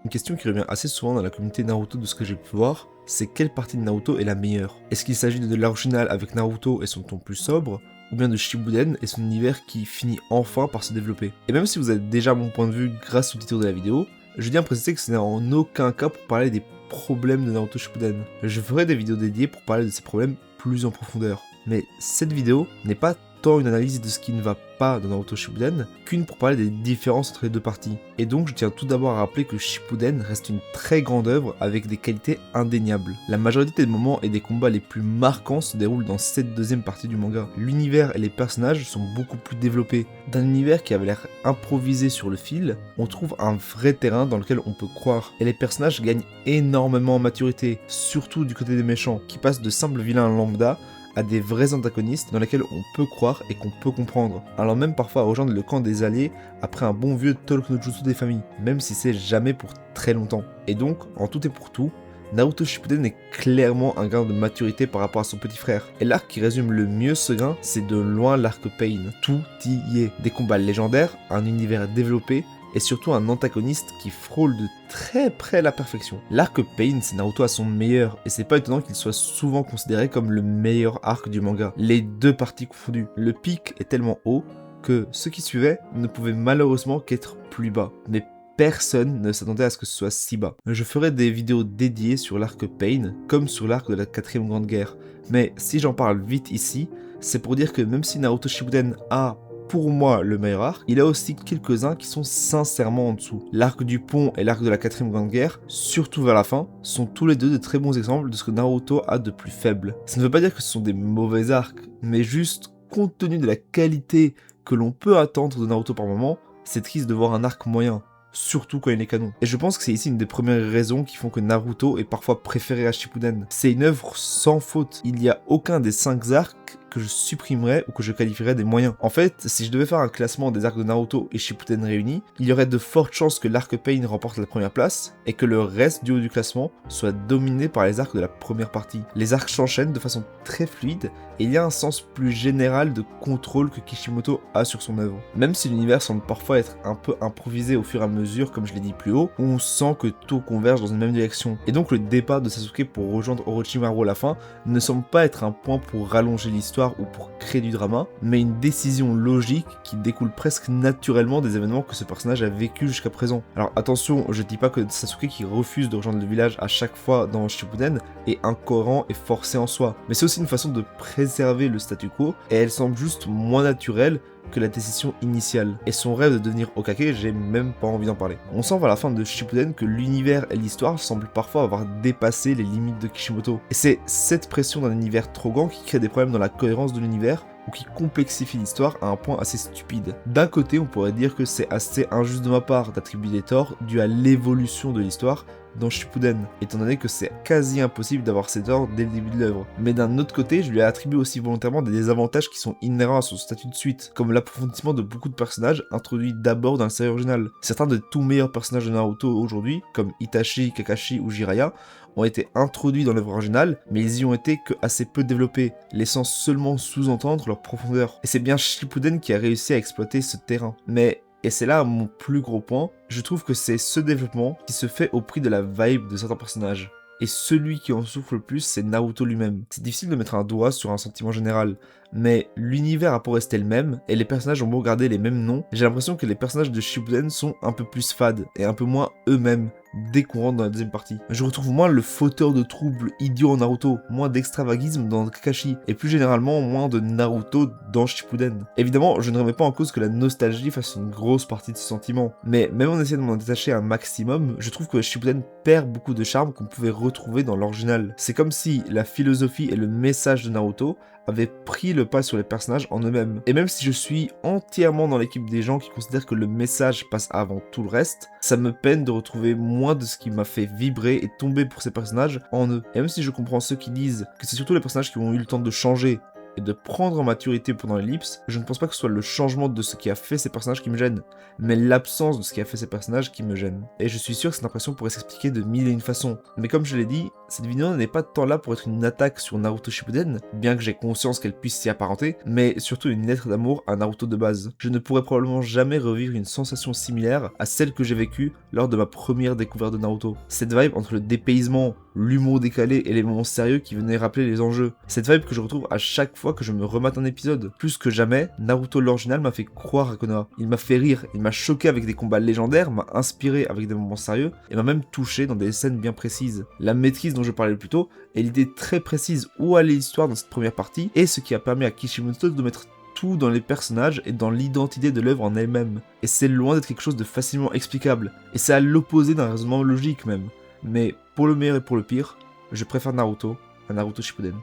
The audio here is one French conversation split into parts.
Une question qui revient assez souvent dans la communauté Naruto de ce que j'ai pu voir, c'est quelle partie de Naruto est la meilleure? Est-ce qu'il s'agit de l'original avec Naruto et son ton plus sobre, ou bien de Shippuden et son univers qui finit enfin par se développer? Et même si vous avez déjà mon point de vue grâce au titre de la vidéo, je tiens à préciser que ce n'est en aucun cas pour parler des problèmes de Naruto Shippuden. Je ferai des vidéos dédiées pour parler de ces problèmes plus en profondeur. Mais cette vidéo n'est pas tant une analyse de ce qui ne va pas dans Naruto Shippuden qu'une pour parler des différences entre les deux parties. Et donc je tiens tout d'abord à rappeler que Shippuden reste une très grande œuvre avec des qualités indéniables. La majorité des moments et des combats les plus marquants se déroulent dans cette deuxième partie du manga. L'univers et les personnages sont beaucoup plus développés. D'un univers qui avait l'air improvisé sur le fil, on trouve un vrai terrain dans lequel on peut croire. Et les personnages gagnent énormément en maturité, surtout du côté des méchants, qui passent de simples vilains lambda à des vrais antagonistes dans lesquels on peut croire et qu'on peut comprendre, allant même parfois rejoindre le camp des alliés après un bon vieux Talk no Jutsu des familles, même si c'est jamais pour très longtemps. Et donc, en tout et pour tout, Naruto Shippuden est clairement un gain de maturité par rapport à son petit frère. Et l'arc qui résume le mieux ce gain, c'est de loin l'arc Pain. Tout y est. Des combats légendaires, un univers développé, et surtout un antagoniste qui frôle de très près la perfection. L'arc Pain, c'est Naruto à son meilleur, et c'est pas étonnant qu'il soit souvent considéré comme le meilleur arc du manga. Les deux parties confondues. Le pic est tellement haut que ceux qui suivaient ne pouvaient malheureusement qu'être plus bas. Mais personne ne s'attendait à ce que ce soit si bas. Je ferai des vidéos dédiées sur l'arc Pain, comme sur l'arc de la 4ème Grande Guerre. Mais si j'en parle vite ici, c'est pour dire que même si Naruto Shippuden a pour moi le meilleur arc, il y a aussi quelques-uns qui sont sincèrement en dessous. L'arc du pont et l'arc de la 4ème Grande Guerre, surtout vers la fin, sont tous les deux de très bons exemples de ce que Naruto a de plus faible. Ça ne veut pas dire que ce sont des mauvais arcs, mais juste compte tenu de la qualité que l'on peut attendre de Naruto par moment, c'est triste de voir un arc moyen. Surtout quand il est canon. Et je pense que c'est ici une des premières raisons qui font que Naruto est parfois préféré à Shippuden. C'est une œuvre sans faute. Il n'y a aucun des 5 arcs que je supprimerais ou que je qualifierais des moyens. En fait, si je devais faire un classement des arcs de Naruto et Shippuden réunis, il y aurait de fortes chances que l'arc Pain remporte la première place et que le reste du haut du classement soit dominé par les arcs de la première partie. Les arcs s'enchaînent de façon très fluide et il y a un sens plus général de contrôle que Kishimoto a sur son œuvre. Même si l'univers semble parfois être un peu improvisé au fur et à mesure, comme je l'ai dit plus haut, où on sent que tout converge dans une même direction. Et donc le départ de Sasuke pour rejoindre Orochimaru à la fin ne semble pas être un point pour rallonger l'histoire ou pour créer du drama, mais une décision logique qui découle presque naturellement des événements que ce personnage a vécu jusqu'à présent. Alors attention, je dis pas que Sasuke qui refuse de rejoindre le village à chaque fois dans Shippuden est incohérent et forcé en soi, mais c'est aussi une façon de préserver le statu quo, et elle semble juste moins naturelle que la décision initiale. Et son rêve de devenir Hokage, j'ai même pas envie d'en parler. On sent vers la fin de Shippuden que l'univers et l'histoire semblent parfois avoir dépassé les limites de Kishimoto. Et c'est cette pression d'un univers trop grand qui crée des problèmes dans la cohérence de l'univers, ou qui complexifie l'histoire à un point assez stupide. D'un côté, on pourrait dire que c'est assez injuste de ma part d'attribuer des torts dus à l'évolution de l'histoire dans Shippuden, étant donné que c'est quasi impossible d'avoir ces torts dès le début de l'œuvre. Mais d'un autre côté, je lui ai attribué aussi volontairement des désavantages qui sont inhérents à son statut de suite, comme l'approfondissement de beaucoup de personnages introduits d'abord dans la série originale. Certains des tout meilleurs personnages de Naruto aujourd'hui, comme Itachi, Kakashi ou Jiraiya, ont été introduits dans l'œuvre originale, mais ils y ont été que assez peu développés, laissant seulement sous-entendre leur profondeur. Et c'est bien Shippuden qui a réussi à exploiter ce terrain. Mais, et c'est là mon plus gros point, je trouve que c'est ce développement qui se fait au prix de la vibe de certains personnages. Et celui qui en souffre le plus, c'est Naruto lui-même. C'est difficile de mettre un doigt sur un sentiment général, mais l'univers a pour rester le même, et les personnages ont beau garder les mêmes noms, j'ai l'impression que les personnages de Shippuden sont un peu plus fades, et un peu moins eux-mêmes, dès qu'on rentre dans la deuxième partie. Je retrouve moins le fauteur de troubles idiot en Naruto, moins d'extravagisme dans Kakashi, et plus généralement moins de Naruto dans Shippuden. Évidemment, je ne remets pas en cause que la nostalgie fasse une grosse partie de ce sentiment, mais même en essayant de m'en détacher un maximum, je trouve que Shippuden perd beaucoup de charme qu'on pouvait retrouver dans l'original. C'est comme si la philosophie et le message de Naruto avaient pris le pas sur les personnages en eux-mêmes. Et même si je suis entièrement dans l'équipe des gens qui considèrent que le message passe avant tout le reste, ça me peine de retrouver moins de ce qui m'a fait vibrer et tomber pour ces personnages en eux. Et même si je comprends ceux qui disent que c'est surtout les personnages qui ont eu le temps de changer et de prendre en maturité pendant l'ellipse, je ne pense pas que ce soit le changement de ce qui a fait ces personnages qui me gêne, mais l'absence de ce qui a fait ces personnages qui me gêne. Et je suis sûr que cette impression pourrait s'expliquer de mille et une façons. Mais comme je l'ai dit, cette vidéo n'est pas tant là pour être une attaque sur Naruto Shippuden, bien que j'ai conscience qu'elle puisse s'y apparenter, mais surtout une lettre d'amour à Naruto de base. Je ne pourrais probablement jamais revivre une sensation similaire à celle que j'ai vécue lors de ma première découverte de Naruto. Cette vibe entre le dépaysement, l'humour décalé et les moments sérieux qui venaient rappeler les enjeux. Cette vibe que je retrouve à chaque fois que je me remate un épisode. Plus que jamais, Naruto l'original m'a fait croire à Konoha. Il m'a fait rire, il m'a choqué avec des combats légendaires, m'a inspiré avec des moments sérieux, et m'a même touché dans des scènes bien précises. La maîtrise dont je parlais plus tôt, et l'idée très précise où allait l'histoire dans cette première partie, est ce qui a permis à Kishimoto de mettre tout dans les personnages et dans l'identité de l'œuvre en elle-même. Et c'est loin d'être quelque chose de facilement explicable, et c'est à l'opposé d'un raisonnement logique même. Mais pour le meilleur et pour le pire, je préfère Naruto à Naruto Shippuden.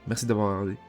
Merci d'avoir regardé.